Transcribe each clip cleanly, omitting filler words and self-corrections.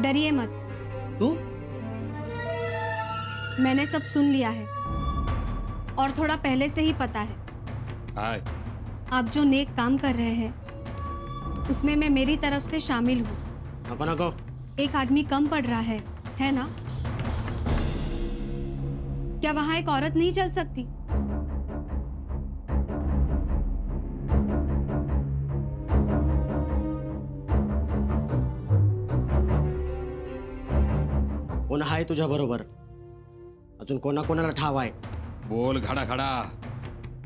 डरिए मत। तू? मैंने सब सुन लिया है और थोड़ा पहले से ही पता है। हाय। आप जो नेक काम कर रहे हैं उसमें मैं मेरी तरफ से शामिल हूँ। नको नको। एक आदमी कम पड़ रहा है ना? क्या वहां एक औरत नहीं चल सकती? कोण आहे तुझ्या बरोबर? अजून कोणाकोणाला ठाव आहे? बोल घडा घडा,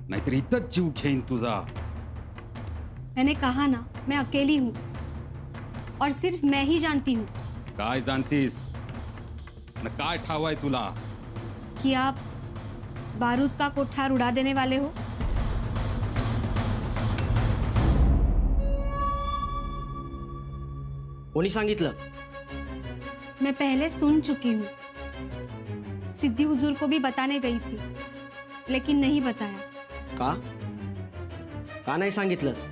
नाहीतर इथंच जीव घेईन तुझा। मैंने कहा ना, मैं अकेली हूँ और सिर्फ मैं ही जानती हूँ। काय जानतीस न काय ठाव आहे तुला? कि आप बारूद का कोठार उड़ा देने वाले हो। कोणी सांगितलं? मैं पहले सुन चुकी हूँ। सिद्धि हुजूर को भी बताने गई थी लेकिन नहीं बताया। का? का नाही सांगितलंस?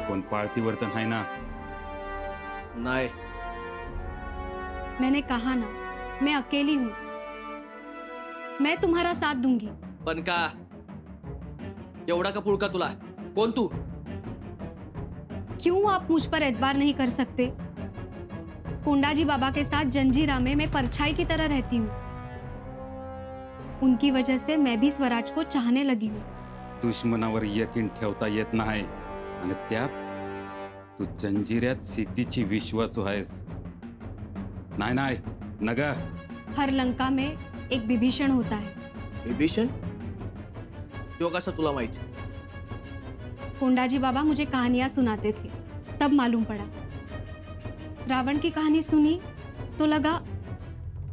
कोण पाळती वर्तन आहे ना? नाही। मैंने कहा ना, मैं अकेली हूँ। मैं तुम्हारा साथ दूंगी। पण का एवढा का पुळका तुला? कोण तू? क्यों आप मुझ पर एतबार नहीं कर सकते? कोंडाजी बाबा के साथ जंजीरा में मैं परछाई की तरह रहती हूँ। उनकी वजह से मैं भी स्वराज को चाहने लगी हूँ। दुश्मनावर यकीन ठेवता येत नाही आणि त्यात तू जंजिऱ्यात सिद्धीची विश्वासू आहेस। नाही नाही नग। हर लंका में एक विभीषण होता है। विभीषण? तो कसा तुला माहिती? कोंडाजी बाबा मुझे कहानियां सुनाते थे, तब मालूम पड़ा। रावण की कहानी सुनी तो लगा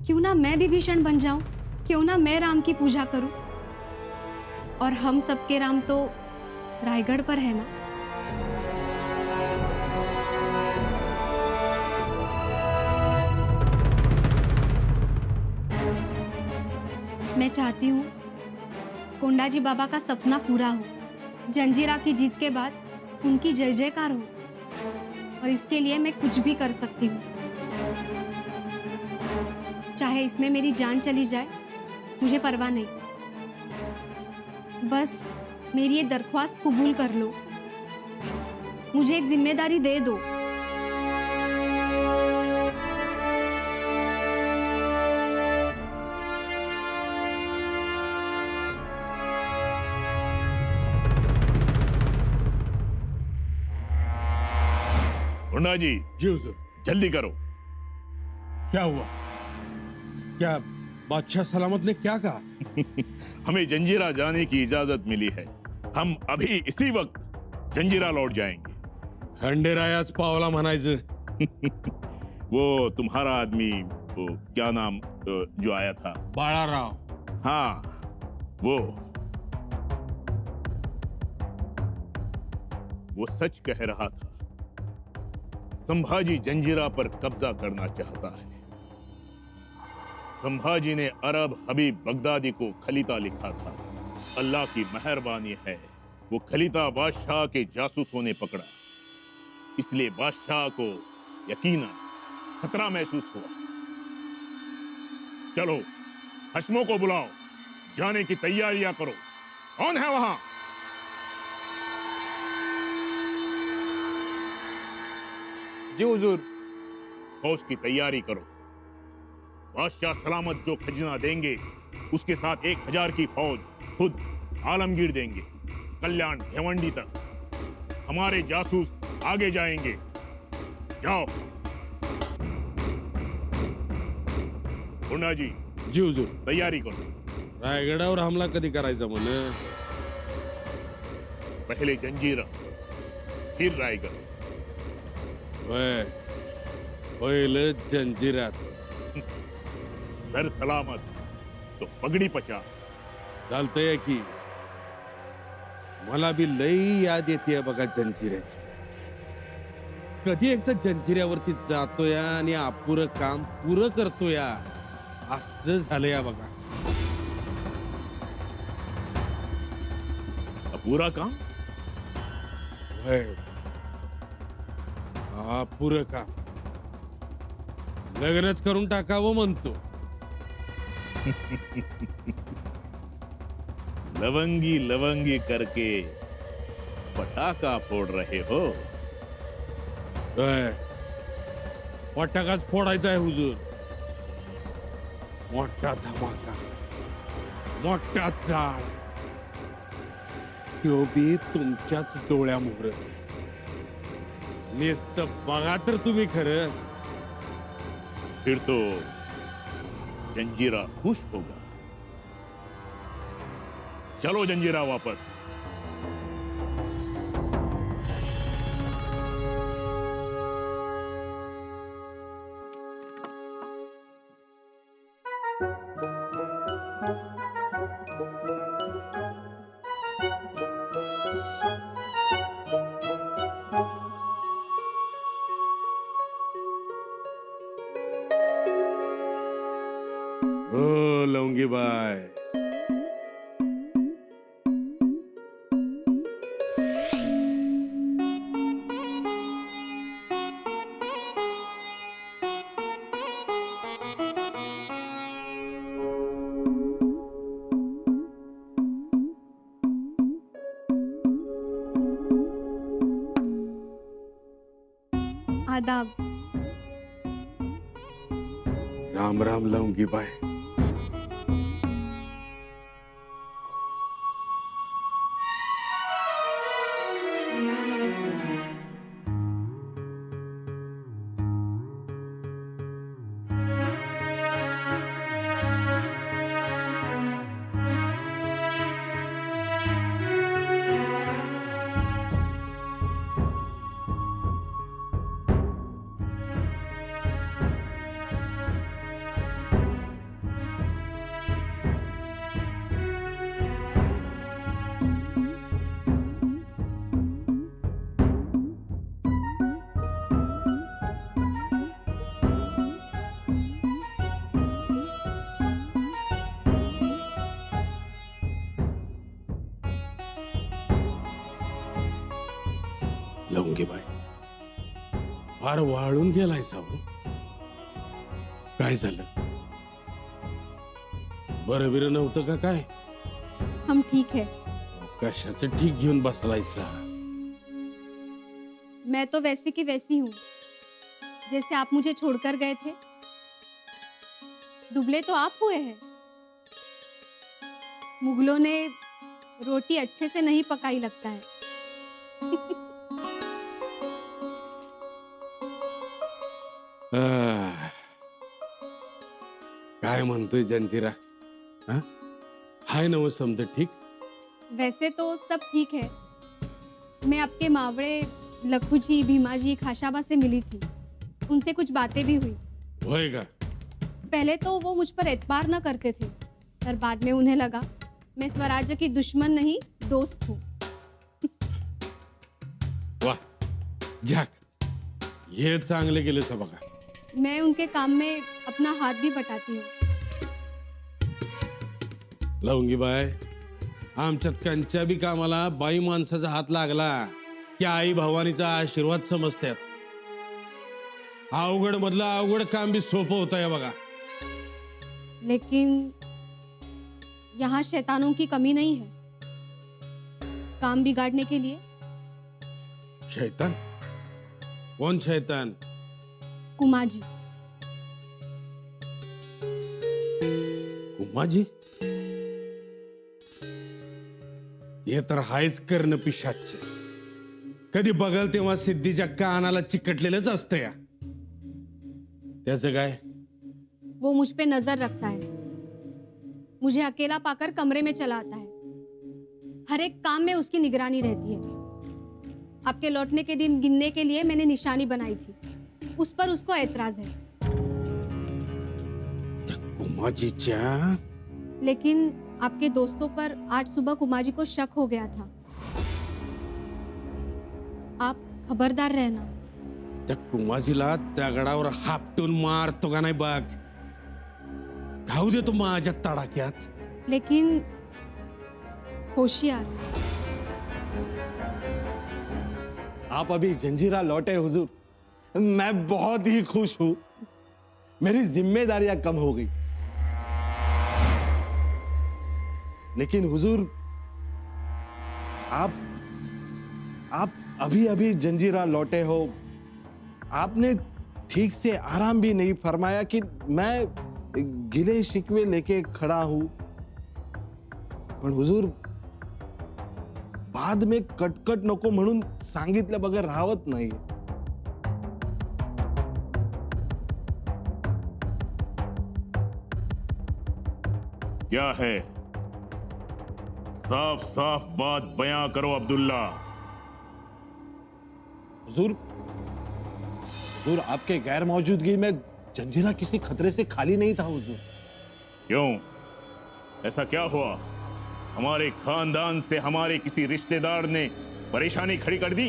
क्यों ना मैं विभीषण बन जाऊं, क्यों ना मैं राम की पूजा करूं। और हम सबके राम तो रायगढ़ पर है ना। मैं चाहती हूँ कोंडाजी बाबा का सपना पूरा हो, जंजीरा की जीत के बाद उनकी जय जयकार हो, और इसके लिए मैं कुछ भी कर सकती हूँ। चाहे इसमें मेरी जान चली जाए, मुझे परवाह नहीं। बस मेरी ये दरख्वास्त कबूल कर लो, मुझे एक जिम्मेदारी दे दो। मुन्ना जी हुजूर। जल्दी करो। क्या हुआ? क्या बादशाह सलामत ने क्या कहा? हमें जंजीरा जाने की इजाजत मिली है। हम अभी इसी वक्त जंजीरा लौट जाएंगे। खंडेरायाच पावला म्हणायचं। वो तुम्हारा आदमी, वो क्या नाम जो आया था? बाळाराव। हाँ वो सच कह रहा था। संभाजी जंजीरा पर कब्जा करना चाहता है। संभाजी ने अरब हबीब बगदादी को खलीता लिखा था। अल्लाह की मेहरबानी है वो खलीता बादशाह के जासूसों ने पकड़ा, इसलिए बादशाह को यकीनन खतरा महसूस हुआ। चलो हशमों को बुलाओ, जाने की तैयारियां करो। कौन है वहां? जी हुजूर। फौज की तैयारी करो। बादशाह सलामत जो खजना देंगे उसके साथ 1000 की फौज खुद आलमगीर देंगे। कल्याण भिवंडी तक हमारे जासूस आगे जाएंगे। जाओ। मुन्ना जी जी हुजूर। तैयारी करो। रायगडावर हमला कधी करायचा म्हणे? पहले जंजीरा फिर रायगढ़। पहिले जंजिरात। सर सलामत तो पगड़ी 50। चालतंय की मला बी लई याद येते बघा जंजिऱ्याची। कधी एकदा जंजिऱ्यावरती जातोय आणि अपुरं काम पुरं करतोय, असं झालंय बघा। पूरा काम हा पुरं काम लग्नच करून टाकावं म्हणतो. लवंगी लवंगी करके पटाखा फोड़ रहे हो. पटाकाच फोडायचा आहे हुजूर. मोठा धमाका, मोठा जाळ, तो बी तुमच्याच डोळ्यामोर. नुसतं बघा तर तुम्ही खरं. फिर तो जंजीरा खुश होगा. चलो जंजीरा वापस. हो लवंगी बाय. आदाब. राम राम लवंगी बाय. लवंगी बाय फार वाळून गेलाय साबू. काय झालं? बरं बिरं नव्हतं का काय? हम ठीक है. कशाचं ठीक घेऊन बसलायसा? मैं तो वैसी की वैसी हूँ जैसे आप मुझे छोड़कर गए थे. दुबले तो आप हुए हैं. मुगलों ने रोटी अच्छे से नहीं पकाई लगता है. काय म्हणतोय जंजीरा? हाय नव समज ठीक? वैसे तो सब ठीक है. मैं आपके मावड़े लखू जी, भीमा जी, खाशाबा से मिली थी. उनसे कुछ बातें भी हुई. होय का? पहले तो वो मुझ पर एतबार न करते थे, पर बाद में उन्हें लगा मैं स्वराज्य की दुश्मन नहीं दोस्त हूँ. वाह जाक, ये चांगले गेले सा बघा. मैं उनके काम में अपना हाथ भी बटाती हूँ. लवंगी बाय, आमच्यात कंच्या बी कामाला बाई माणसाचा हात लागला की आई भवानीचा आशीर्वाद समजतात. अवघड मधलं अवघड काम बी सोपं होतं या बघा. लेकिन यहाँ शैतानों की कमी नहीं है काम बिगाड़ने के लिए. शैतान? कौन शैतान? कुमाजी. कुमाजी? हे तर हायच कर्ण पिशाच. कधी बघल तेव्हा सिद्धीच्या कानाला चिकटलेलंच असतं या. त्याचं काय? वो मुझ पे नजर रखता है. मुझे अकेला पाकर कमरे में चला आता है. हर एक काम में उसकी निगरानी रहती है. आपके लौटने के दिन गिनने के लिए मैंने निशानी बनाई थी. उस पर उसको ऐतराज है. कुमाजीच्या? लेकिन आपके दोस्तों पर आज सुबह कुमाजी को शक हो गया था. आप खबरदार रहना. त्या कुमाजीला दगडावर हापटून मारतो का नाही बघ. खाऊ देतो माझ्या तडाक्यात. लेकिन होशियार. आप अभी जंजीरा लौटे हुजूर। मैं बहुत ही खुश हूं। मेरी जिम्मेदारियां कम हो गई। लेकिन हुजूर, आप अभी अभी जंजीरा लौटे हो। आपने ठीक से आराम भी नहीं फरमाया कि मैं गिले शिकवे लेके खड़ा हूं। पण हुजूर, बाद में कटकट नको म्हणून सांगितलं बगैर राहत नाही। क्या है? साफ साफ बात बयां करो अब्दुल्ला। हुजूर, आपके गैर मौजूदगी में जंजीरा किसी खतरे से खाली नहीं था हुजूर। क्यों? ऐसा क्या हुआ? हमारे खानदान से हमारे किसी रिश्तेदार ने परेशानी खड़ी कर दी?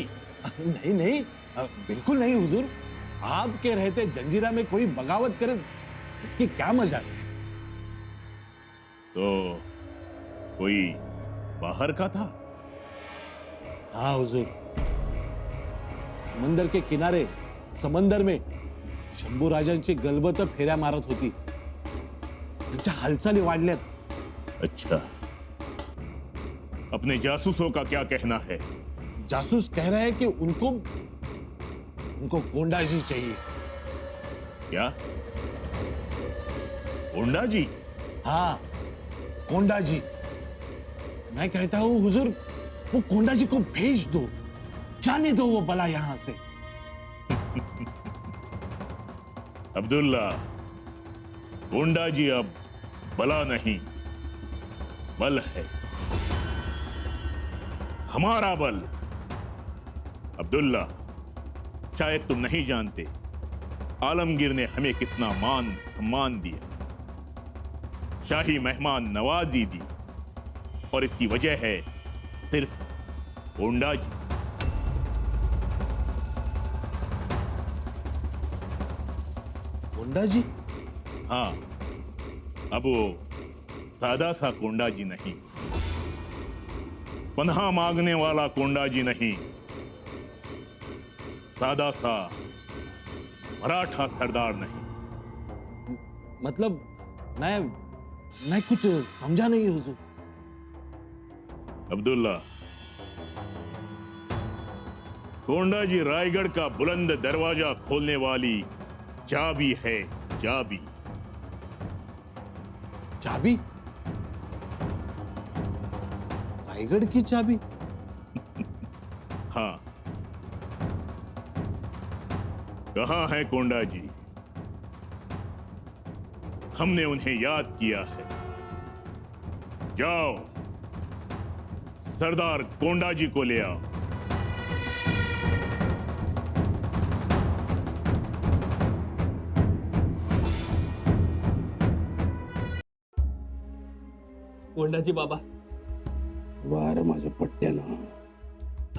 नहीं नहीं, बिल्कुल नहीं हुजूर। आपके रहते जंजीरा में कोई बगावत करे, इसकी क्या मजा? तो कोई बाहर का था? हाँ हुजूर, समंदर के किनारे समंदर में शंभू राजांची गलबत फेऱ्या मारत होती। त्यांच्या हालचाली वाढल्यात। अच्छा, अपने जासूसों का क्या कहना है? जासूस कह रहे हैं कि उनको गोंडा जी चाहिए। क्या? गोंडा जी? हाँ, गोंडा जी। मैं कहता हूं हुजूर, वो गोंडा जी को भेज दो, जाने दो वो बला यहां से। अब्दुल्ला, गोंडा जी अब बला नहीं, बल है, हमारा बल। अब्दुल्ला, शायद तुम नहीं जानते आलमगीर ने हमें कितना मान सम्मान दिया, शाही मेहमान नवाजी दी, और इसकी वजह है सिर्फ गोंडा जी। गोंडा जी? हाँ, अब वो सादा सा कोंडा जी नहीं, पनाह मांगने वाला कोंडा जी नहीं, सादा सा मराठा सरदार नहीं। मतलब मैं कुछ समझा नहीं हुजूर। अब्दुल्ला, कोंडा जी रायगढ़ का बुलंद दरवाजा खोलने वाली चाबी है, चाबी। चाबी? रायगढ़ की चाबी? हाँ। कहाँ है कोंडा जी? हमने उन्हें याद किया है। जाओ, सरदार कोंडा जी को ले आओ। कोंडाजी बाबा, वार माझ्या पट्ट्यानं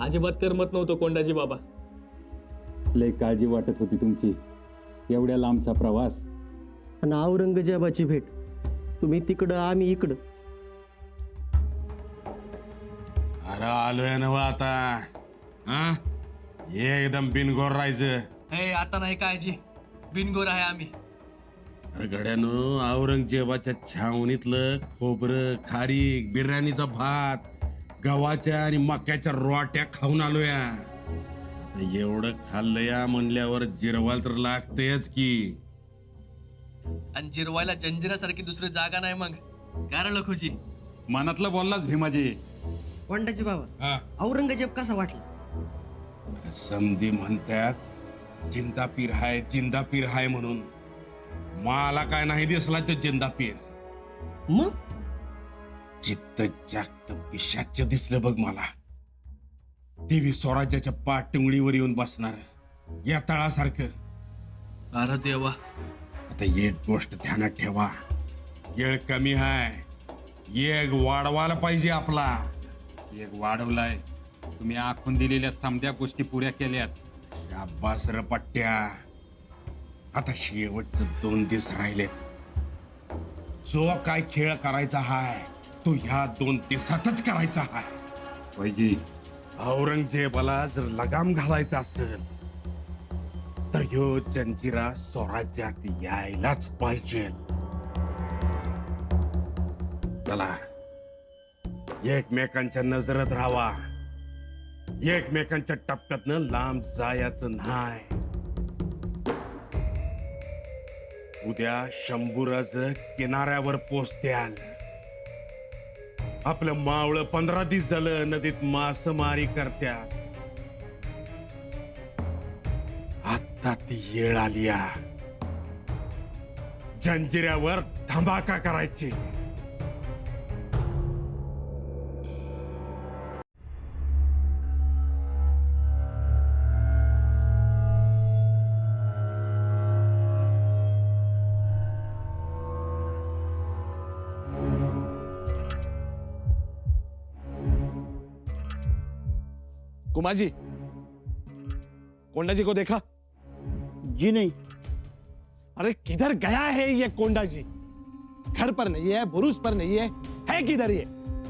अजिबात करमत नव्हतं कोंडाजी बाबा. लय काळजी वाटत होती तुमची, एवढ्या लांबचा प्रवास. आणि औरंगजेबाची भेट, तुम्ही तिकडं आम्ही इकडं. अरे आलोय ना आता. हा, एकदम बिनगोर राहायचं. हे आता नाही काळजी, बिनगोर आहे आम्ही. अरे गड्यानं, औरंगजेबाच्या छावणीतलं खोबरं, खारीक, बिर्याणीचा भात, गव्हाच्या आणि मक्याच्या रोट्या खाऊन आलोय. आता एवढं खाल्लंया म्हणल्यावर जिरवाल तर लागतेच की. आणि जिरवायला जंजिरासारखी दुसरी जागा नाही मग. काय लखुजी? मनातलं बोललाच भीमाजी. कोंडाजी बाबा, हा, औरंगजेब कसा वाटला? अरे समधी म्हणतात जिंदापीर हाय, जिंदापीर हाय म्हणून. मला काय नाही दिसला तो जिंदापीर. मग चित्त जागत पिशाच दिसलं बघ मला. देवी स्वराज्याच्या पाठटुंगळीवर येऊन बसणार या तळासारखं. अरे देवा. आता एक गोष्ट ध्यानात ठेवा, येळ कमी हाय, एक वाढवायला पाहिजे आपला. एक वाढवलाय, तुम्ही आखून दिलेल्या समध्या गोष्टी पुऱ्या केल्यात. शाबास र पट्ट्या. आता शेवटचं 2 दिवस राहिलेत. जो काय खेळ करायचा हाय तो ह्या 2 दिवसातच करायचा हाय. वैजी, औरंगजेबाला जर लगाम घालायचा असेल तर ह्यो जंजिरा स्वराज्यात यायलाच पाहिजे. चला एकमेकांच्या नजरेत राहावा, एकमेकांच्या टप्प्यातनं लांब जायचं नाही. उद्या शंभूराज किनाऱ्यावर पोचत्याल. आपलं मावळं 15 दिवस झालं नदीत मासेमारी करत्यात. आता ती येळ आली जंजिऱ्यावर धमाका करायची. कुमार जी, कोंडा जी को देखा? जी नहीं. अरे किधर गया है ये कोंडा जी? घर पर नहीं है, बुरुज पर नहीं है किधर ये?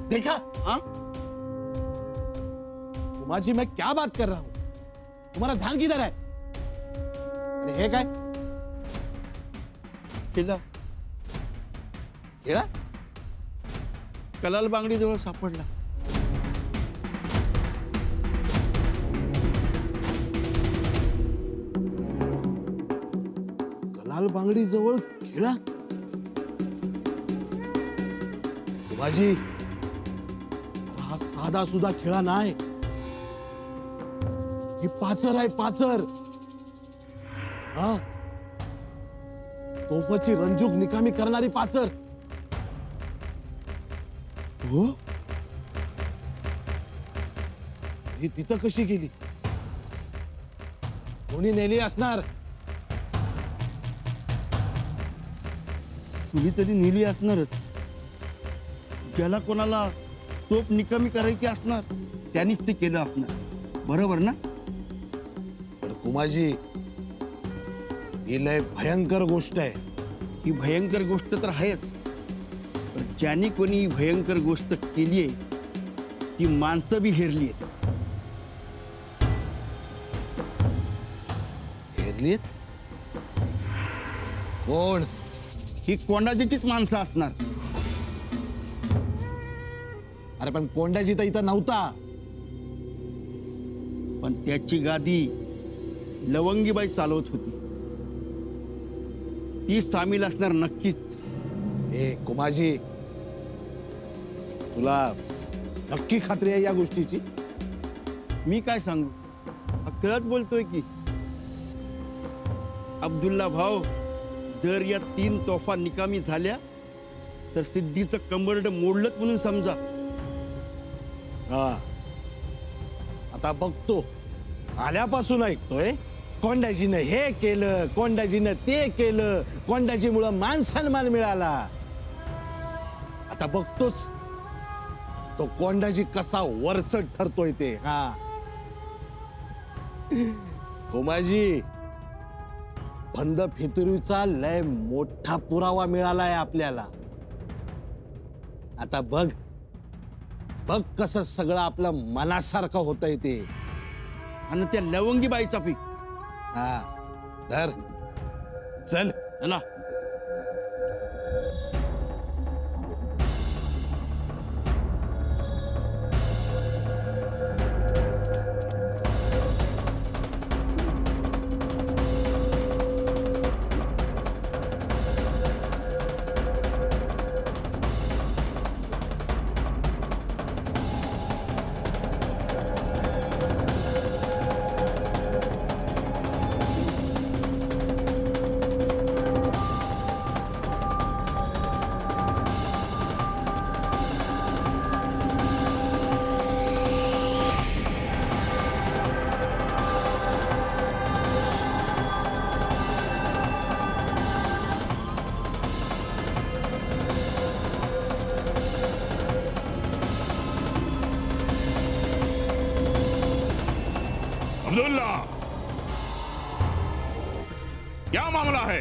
देखा? हाँ? कुमार जी, मैं क्या बात कर रहा हूं? तुम्हारा ध्यान किधर है? अरे हे काय? केला खेळा? कलाल बांगडी जवळ सापडला. कलाल बांगडी जवळ खेळा? कुमारजी, हा साधा सुधा खेळा नाही. ही पाचर आहे, पाचर. हा, तोफाची रणजूक निकामी करणारी पाचर. हो? ही तिथं कशी गेली? कोणी नेली असणार? कुणीतरी नेली असणारच. ज्याला कोणाला तोप निकामी करायची असणार त्यांनीच ते केलं असणार. बरोबर ना? पण कुमारजी, ही लय भयंकर गोष्ट आहे. ही भयंकर गोष्ट तर आहेच, पण ज्यांनी कोणी भयंकर गोष्ट केली आहे ती माणसं बी हेरली आहेत. हेरलीत? कोण? ही कोंडाजीचीच माणसं असणार. अरे पण कोंडाजी तर इथं नव्हता. पण त्याची गादी लवंगीबाई चालवत होती. ती सामील असणार नक्कीच. ए कुमारजी, तुला नक्की खात्री आहे या गोष्टीची? मी काय सांगू, कळत बोलतोय की. अब्दुल्ला भाऊ, जर या 3 तोफा निकामी झाल्या तर सिद्धीचं कंबरड मोडलंच म्हणून समजा. हा, आता बघतो. आल्यापासून ऐकतोय कोंडाजीनं हे केलं, कोंडाजीनं ते केलं, कोंडाजीमुळं मान सन्मान मिळाला. आता बघतोच तो कोंडाजी कसा वरचढ ठरतोय ते. हा कुमारजी, बंद फितुरीचा लय मोठा पुरावा मिळालाय आपल्याला. आता बघ बघ कसं सगळं आपलं मनासारखं होतंय ते. आणि त्या लवंगीबाईचा पीक. हा, धर, चल. चला. अब्दुल्ला, क्या मामला है?